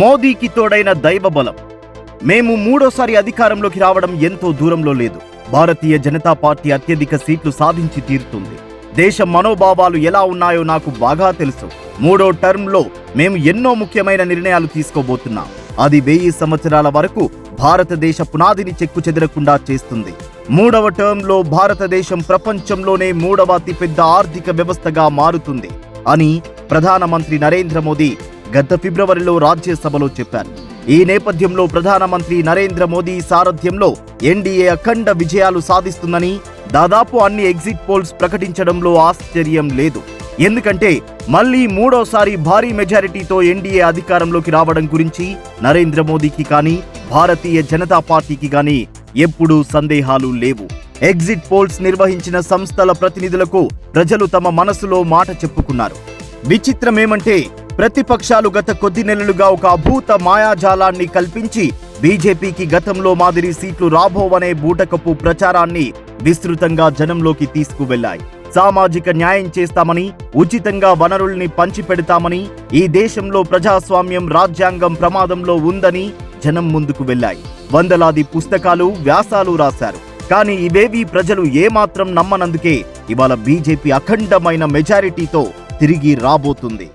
మోదీకి తోడైన దైవ బలం. మేము మూడోసారి అధికారంలోకి రావడం ఎంతో దూరంలో లేదు. భారతీయ జనతా పార్టీ అత్యధిక సీట్లు సాధించి తీరుతుంది. దేశ మనోభావాలు ఎలా ఉన్నాయో నాకు బాగా తెలుసు. మూడో టర్మ్లో మేము ఎన్నో ముఖ్యమైన నిర్ణయాలు తీసుకోబోతున్నాం. అది 1000 సంవత్సరాల వరకు భారతదేశ పునాదిని చెక్కు చెదరకుండా చేస్తుంది. మూడవ టర్మ్లో భారతదేశం ప్రపంచంలోనే 3వ అతిపెద్ద ఆర్థిక వ్యవస్థగా మారుతుంది అని ప్రధానమంత్రి నరేంద్ర మోదీ గత ఫిబ్రవరిలో రాజ్యసభలో చెప్పారు. ఈ నేపథ్యంలో ప్రధానమంత్రి నరేంద్ర మోదీ సారథ్యంలో ఎన్డీఏ అఖండ విజయాలు సాధిస్తుందని దాదాపు అన్ని ఎగ్జిట్ పోల్స్ ప్రకటించడంలో ఆశ్చర్యం లేదు. ఎందుకంటే మళ్లీ మూడోసారి భారీ మెజారిటీతో ఎన్డీఏ అధికారంలోకి రావడం గురించి నరేంద్ర మోదీకి కానీ భారతీయ జనతా పార్టీకి కానీ ఎప్పుడూ సందేహాలు లేవు. ఎగ్జిట్ పోల్స్ నిర్వహించిన సంస్థల ప్రతినిధులకు ప్రజలు తమ మనసులో మాట చెప్పుకున్నారు. విచిత్రమేమంటే ప్రతిపక్షాలు గత కొద్ది నెలలుగా ఒక అభూత మాయాజాలాన్ని కల్పించి బీజేపీకి గతంలో మాదిరి సీట్లు రాబోవనే బూటకపు ప్రచారాన్ని విస్తృతంగా జనంలోకి తీసుకువెళ్లాయి. సామాజిక న్యాయం చేస్తామని, ఉచితంగా వనరుల్ని పంచిపెడతామని, ఈ దేశంలో ప్రజాస్వామ్యం రాజ్యాంగం ప్రమాదంలో ఉందని జనం ముందుకు వెళ్లాయి. వందలాది పుస్తకాలు, వ్యాసాలు రాశారు. కానీ ఇవేవీ ప్రజలు ఏమాత్రం నమ్మనందుకే ఇవాళ బీజేపీ అఖండమైన మెజారిటీతో తిరిగి రాబోతుంది.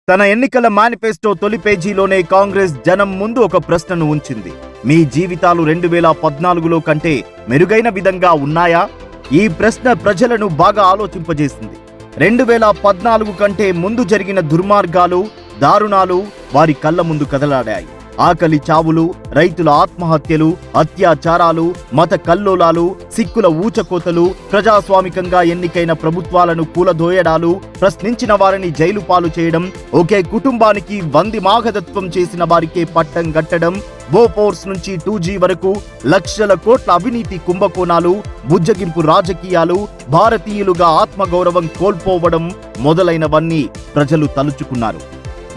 తన ఎన్నికల మేనిఫెస్టో తొలి పేజీలోనే కాంగ్రెస్ జనం ముందు ఒక ప్రశ్నను ఉంచింది. మీ జీవితాలు 2014లో కంటే మెరుగైన విధంగా ఉన్నాయా? ఈ ప్రశ్న ప్రజలను బాగా ఆలోచింపజేసింది. 2014 కంటే ముందు జరిగిన దుర్మార్గాలు, దారుణాలు వారి కళ్ళ ముందు కదలాడాయి. ఆకలి చావులు, రైతుల ఆత్మహత్యలు, అత్యాచారాలు, మత కల్లోలాలు, సిక్కుల ఊచకోతలు, ప్రజాస్వామికంగా ఎన్నికైన ప్రభుత్వాలను కూలదోయడాలు, ప్రశ్నించిన వారిని జైలు పాలు చేయడం, ఒకే కుటుంబానికి 100 మాఘదత్వం చేసిన వారికే పట్టం గట్టడం, బోఫోర్స్ నుంచి 2G వరకు లక్షల కోట్ల అవినీతి కుంభకోణాలు, బుజ్జగింపు రాజకీయాలు, భారతీయులుగా ఆత్మగౌరవం కోల్పోవడం మొదలైనవన్నీ ప్రజలు తలుచుకున్నారు.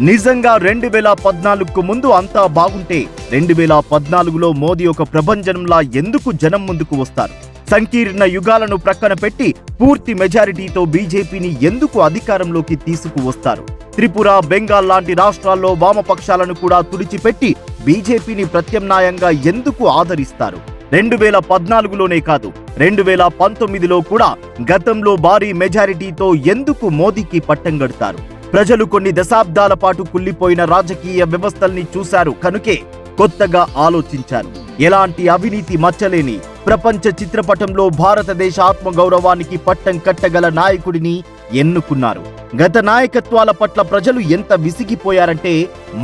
నిజంగా 2014కు ముందు అంతా బాగుంటే 2014లో మోదీ ఒక ప్రభంజనంలా ఎందుకు జనం ముందుకు వస్తారు? సంకీర్ణ యుగాలను ప్రక్కన పెట్టి పూర్తి మెజారిటీతో బీజేపీని ఎందుకు అధికారంలోకి తీసుకువస్తారు? త్రిపుర, బెంగాల్ లాంటి రాష్ట్రాల్లో వామపక్షాలను కూడా తుడిచిపెట్టి బీజేపీని ప్రత్యామ్నాయంగా ఎందుకు ఆదరిస్తారు? 2014లోనే కాదు, 2019లో కూడా గతంలో భారీ మెజారిటీతో ఎందుకు మోదీకి పట్టం గడతారు? ప్రజలు కొన్ని దశాబ్దాల పాటు కుళ్ళిపోయిన రాజకీయ వ్యవస్థల్ని చూశారు కనుకే కొత్తగా ఆలోచించారు. ఎలాంటి అవినీతి మచ్చలేని ప్రపంచ చిత్రపటంలో భారతదేశ ఆత్మగౌరవానికి పట్టం కట్టగల నాయకుడిని ఎన్నుకున్నారు. గత నాయకత్వాల పట్ల ప్రజలు ఎంత విసిగిపోయారంటే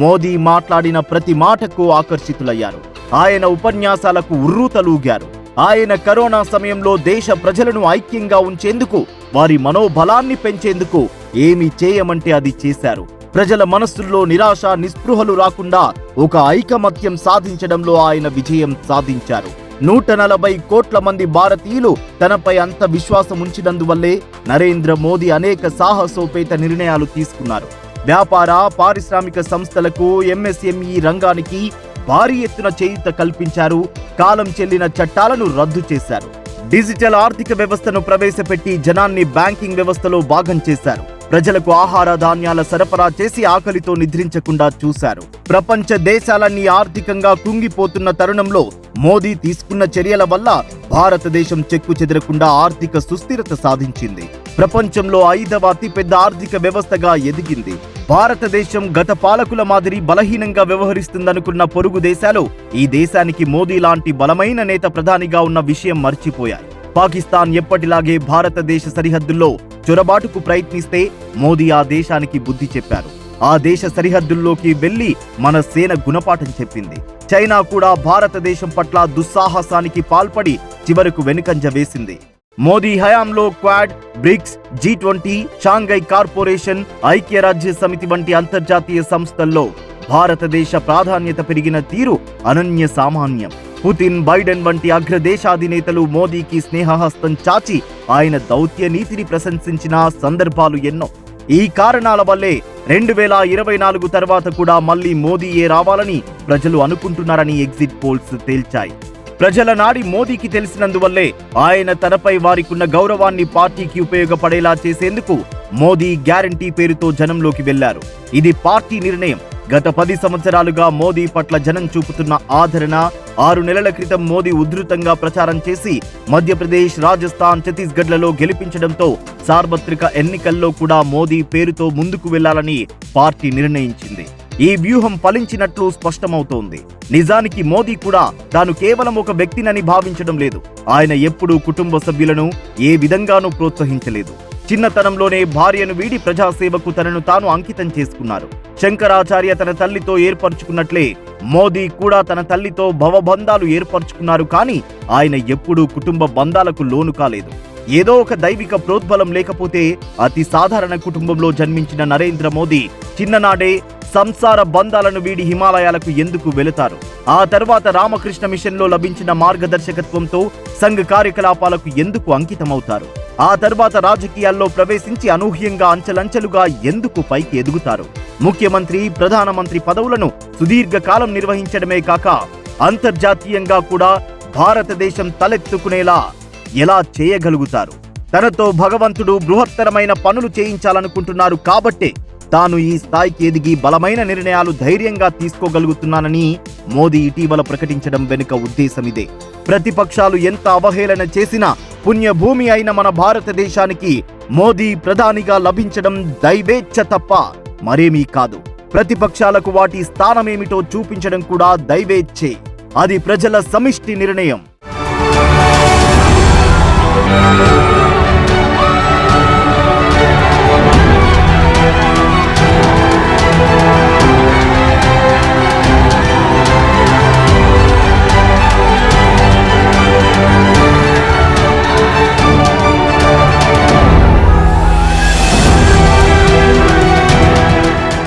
మోదీ మాట్లాడిన ప్రతి మాటకు ఆకర్షితులయ్యారు. ఆయన ఉపన్యాసాలకు ఉర్రూతలూగారు. ఆయన కరోనా సమయంలో దేశ ప్రజలను ఐక్యంగా ఉంచేందుకు, వారి మనోబలాన్ని పెంచేందుకు ఏమి చేయమంటే అది చేశారు. ప్రజల మనస్సుల్లో నిరాశ, నిస్పృహలు రాకుండా ఒక ఐకమత్యం సాధించడంలో ఆయన విజయం సాధించారు. 140 కోట్ల మంది భారతీయులు తనపై అంత విశ్వాసం ఉంచినందువల్లే నరేంద్ర మోదీ అనేక సాహసోపేత నిర్ణయాలు తీసుకున్నారు. వ్యాపార, పారిశ్రామిక సంస్థలకు, ఎంఎస్ఎంఈ రంగానికి భారీ ఎత్తున చేయూత కల్పించారు. కాలం చెల్లిన చట్టాలను రద్దు చేశారు. డిజిటల్ ఆర్థిక వ్యవస్థను ప్రవేశపెట్టి జనాన్ని బ్యాంకింగ్ వ్యవస్థలో భాగం చేశారు. ప్రజలకు ఆహార ధాన్యాల సరఫరా చేసి ఆకలితో నిద్రించకుండా చూశారు. ప్రపంచ దేశాలన్నీ ఆర్థికంగా కుంగిపోతున్న తరుణంలో మోదీ తీసుకున్న చర్యల వల్ల భారతదేశం చెక్కు చెదరకుండా ఆర్థిక సుస్థిరత సాధించింది. ప్రపంచంలో 5వ అతిపెద్ద ఆర్థిక వ్యవస్థగా ఎదిగింది. భారతదేశం గత పాలకుల మాదిరి బలహీనంగా వ్యవహరిస్తుందనుకున్న పొరుగు దేశాలు ఈ దేశానికి మోదీ లాంటి బలమైన నేత ప్రధానిగా ఉన్న విషయం మర్చిపోయాయి. పాకిస్తాన్ ఎప్పటిలాగే భారతదేశ సరిహద్దుల్లో చొరబాటుకు ప్రయత్నిస్తే మోదీ ఆ దేశానికి బుద్ధి చెప్పారు. ఆ దేశ సరిహద్దుల్లోకి వెళ్లి మన సేన గుణపాఠం చెప్పింది. చైనా కూడా భారతదేశం పట్ల దుస్సాహసానికి పాల్పడి చివరకు వెనుకంజ వేసింది. మోదీ హయాంలో quad, bricks, G20, Shanghai corporation, ఐక్యరాజ్య సమితి వంటి అంతర్జాతీయ సంస్థల్లో భారతదేశ ప్రాధాన్యత పెరిగిన తీరు అనన్య సామాన్యం. పుతిన్, బైడెన్ వంటి అగ్రదేశాధినేతలు మోదీకి స్నేహహస్తం చాచి ఆయన దౌత్య నీతిని ప్రశంసించిన సందర్భాలు ఎన్నో. ఈ కారణాల వల్లే 2024 తర్వాత కూడా మళ్లీ మోదీయే రావాలని ప్రజలు అనుకుంటున్నారని ఎగ్జిట్ పోల్స్ తేల్చాయి. ప్రజల నాడి మోదీకి తెలిసినందువల్లే ఆయన తనపై వారికున్న గౌరవాన్ని పార్టీకి ఉపయోగపడేలా చేసేందుకు మోదీ గ్యారంటీ పేరుతో జనంలోకి వెళ్లారు. ఇది పార్టీ నిర్ణయం. గత 10 సంవత్సరాలుగా మోదీ పట్ల జనం చూపుతున్న ఆదరణ, 6 నెలల క్రితం మోదీ ఉధృతంగా ప్రచారం చేసి మధ్యప్రదేశ్, రాజస్థాన్, ఛత్తీస్గఢ్లలో గెలిపించడంతో సార్వత్రిక ఎన్నికల్లో కూడా మోదీ పేరుతో ముందుకు వెళ్లాలని పార్టీ నిర్ణయించింది. ఈ వ్యూహం ఫలించినట్లు స్పష్టమవుతోంది. నిజానికి మోదీ కూడా తాను కేవలం ఒక వ్యక్తినని భావించడం లేదు. ఆయన ఎప్పుడూ కుటుంబ సభ్యులను ఏ విధంగానూ ప్రోత్సహించలేదు. చిన్నతనంలోనే భార్యను వీడి ప్రజాసేవకు తనను తాను అంకితం చేసుకున్నారు. శంకరాచార్య తన తల్లితో ఏర్పరచుకున్నట్లే మోదీ కూడా తన తల్లితో భవబంధాలు ఏర్పరచుకున్నారు. కానీ ఆయన ఎప్పుడూ కుటుంబ బంధాలకు లోను కాలేదు. ఏదో ఒక దైవిక ప్రోద్బలం లేకపోతే అతి సాధారణ కుటుంబంలో జన్మించిన నరేంద్ర మోదీ చిన్ననాడే సంసార బంధాలను వీడి హిమాలయాలకు ఎందుకు వెళతారు? ఆ తర్వాత రామకృష్ణ మిషన్లో లభించిన మార్గదర్శకత్వంతో సంఘ కార్యకలాపాలకు ఎందుకు అంకితమవుతారు? ఆ తర్వాత రాజకీయాల్లో ప్రవేశించి అనూహ్యంగా అంచెలంచెలుగా ఎందుకు పైకి ఎదుగుతారు? ముఖ్యమంత్రి, ప్రధానమంత్రి పదవులను సుదీర్ఘకాలం నిర్వహించడమే కాక అంతర్జాతీయంగా కూడా భారతదేశం తలెత్తుకునేలా ఎలా చేయగలుగుతారు? తనతో భగవంతుడు బృహత్తరమైన పనులు చేయించాలనుకుంటున్నారు కాబట్టే తాను ఈ స్థాయికి ఎదిగి బలమైన నిర్ణయాలు ధైర్యంగా తీసుకోగలుగుతున్నానని మోదీ ఇటీవల ప్రకటించడం వెనుక ఉద్దేశమిదే. ప్రతిపక్షాలు ఎంత అవహేళన చేసినా పుణ్యభూమి అయిన మన భారతదేశానికి మోదీ ప్రధానిగా లభించడం దైవేచ్ఛ తప్ప మరేమీ కాదు. ప్రతిపక్షాలకు వాటి స్థానమేమిటో చూపించడం కూడా దైవేచ్ఛే. అది ప్రజల సమిష్టి నిర్ణయం.